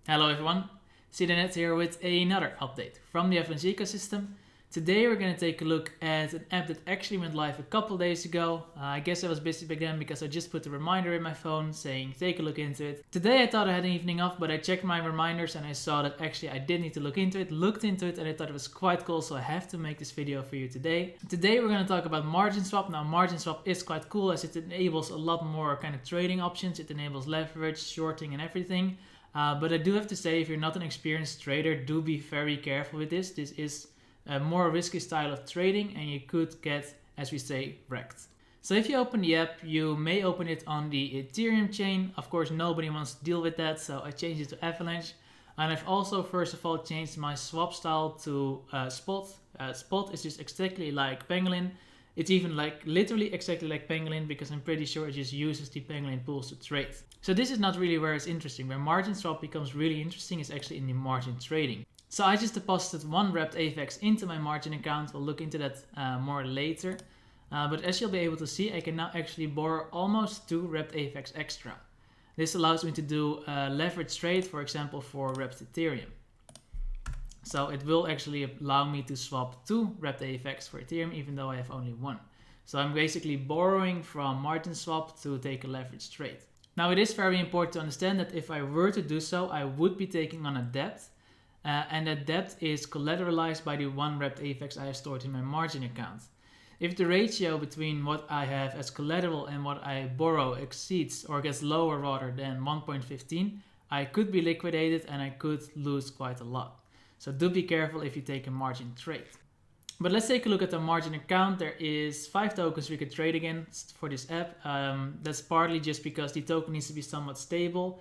Hello everyone, Sidanet here with another update from the Avalanche ecosystem. Today we're going to take a look at an app that actually went live a couple days ago. I guess I was busy back then because I just put a reminder in my phone saying take a look into it. Today I thought I had an evening off, but I checked my reminders and I saw that actually I did need to look into it, looked into it, and I thought it was quite cool, so I have to make this video for you today. Today we're going to talk about Marginswap. Now Marginswap is quite cool as it enables a lot more kind of trading options. It enables leverage, shorting and everything. But I do have to say, if you're not an experienced trader, do be very careful with this. This is a more risky style of trading and you could get, as we say, wrecked. So if you open the app, you may open it on the Ethereum chain. Of course, nobody wants to deal with that, so I changed it to Avalanche. And I've also, first of all, changed my swap style to Spot. Spot is just exactly like Pangolin. It's even literally exactly like Pangolin because I'm pretty sure it just uses the Pangolin pools to trade. So this is not really where it's interesting. Where Marginswap becomes really interesting is actually in the margin trading. So I just deposited one wrapped AVAX into my margin account. We'll look into that more later. But as you'll be able to see, I can now actually borrow almost 2 wrapped AVAX extra. This allows me to do a leverage trade, for example, for wrapped Ethereum. So it will actually allow me to swap 2 wrapped AVAX for Ethereum, even though I have only 1. So I'm basically borrowing from Marginswap to take a leverage trade. Now it is very important to understand that if I were to do so, I would be taking on a debt. And that debt is collateralized by the 1 wrapped AVAX I have stored in my margin account. If the ratio between what I have as collateral and what I borrow exceeds or gets lower rather than 1.15, I could be liquidated and I could lose quite a lot. So do be careful if you take a margin trade. But let's take a look at the margin account. There is 5 tokens we could trade against for this app. That's partly just because the token needs to be somewhat stable.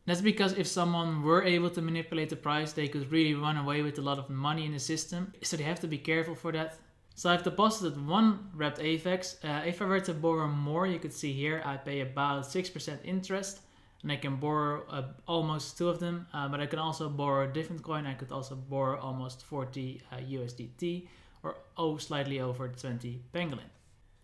That's because if someone were able to manipulate the price, they could really run away with a lot of money in the system. So they have to be careful for that. So I've deposited 1 wrapped AVAX. If I were to borrow more, you could see here I pay about 6% interest. And I can borrow almost 2 of them, but I can also borrow a different coin. I could also borrow almost 40 USDT or slightly over 20 Pangolin.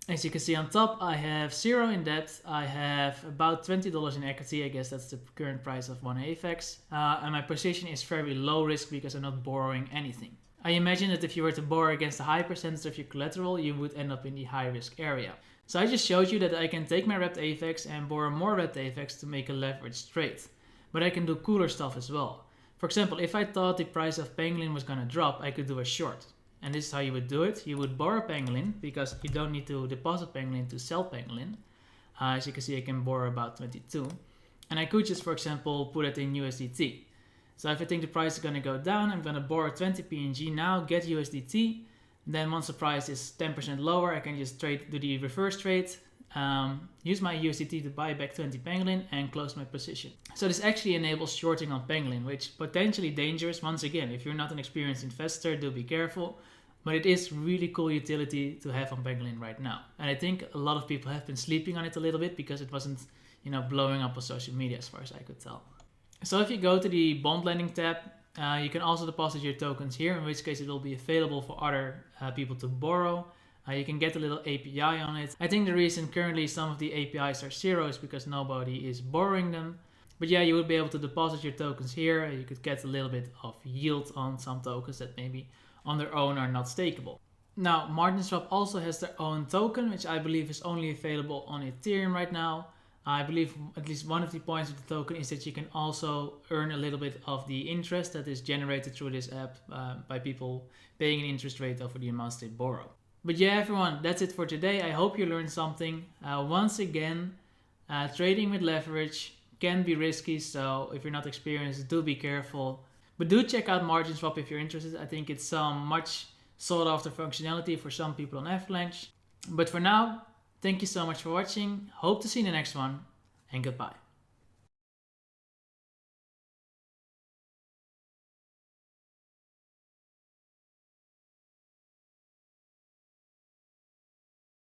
As you can see on top, I have 0 in debt. I have about $20 in equity. I guess that's the current price of 1 AVAX. And my position is very low risk because I'm not borrowing anything. I imagine that if you were to borrow against a high percentage of your collateral, you would end up in the high risk area. So I just showed you that I can take my wrapped AVAX and borrow more wrapped AVAX to make a leverage trade. But I can do cooler stuff as well. For example, if I thought the price of Pangolin was going to drop, I could do a short. And this is how you would do it. You would borrow Pangolin because you don't need to deposit Pangolin to sell Pangolin. As you can see, I can borrow about 22. And I could just, for example, put it in USDT. So if I think the price is going to go down, I'm going to borrow 20 PNG now, get USDT. Then once the price is 10% lower, I can just do the reverse trade, use my USDT to buy back 20 Pangolin and close my position. So this actually enables shorting on Pangolin, which potentially dangerous. Once again, if you're not an experienced investor, do be careful. But it is really cool utility to have on Pangolin right now. And I think a lot of people have been sleeping on it a little bit because it wasn't, blowing up on social media as far as I could tell. So if you go to the bond lending tab, you can also deposit your tokens here, in which case it will be available for other people to borrow. You can get a little API on it. I think the reason currently some of the APIs are 0 is because nobody is borrowing them. But yeah, you would be able to deposit your tokens here. You could get a little bit of yield on some tokens that maybe on their own are not stakeable. Now, Marginswap also has their own token, which I believe is only available on Ethereum right now. I believe at least one of the points of the token is that you can also earn a little bit of the interest that is generated through this app by people paying an interest rate over the amounts they borrow. But yeah, everyone, that's it for today. I hope you learned something. Once again, trading with leverage can be risky, so if you're not experienced, do be careful. But do check out Marginswap if you're interested. I think it's some much sought after functionality for some people on Avalanche. But for now, thank you so much for watching. Hope to see you in the next one, and goodbye.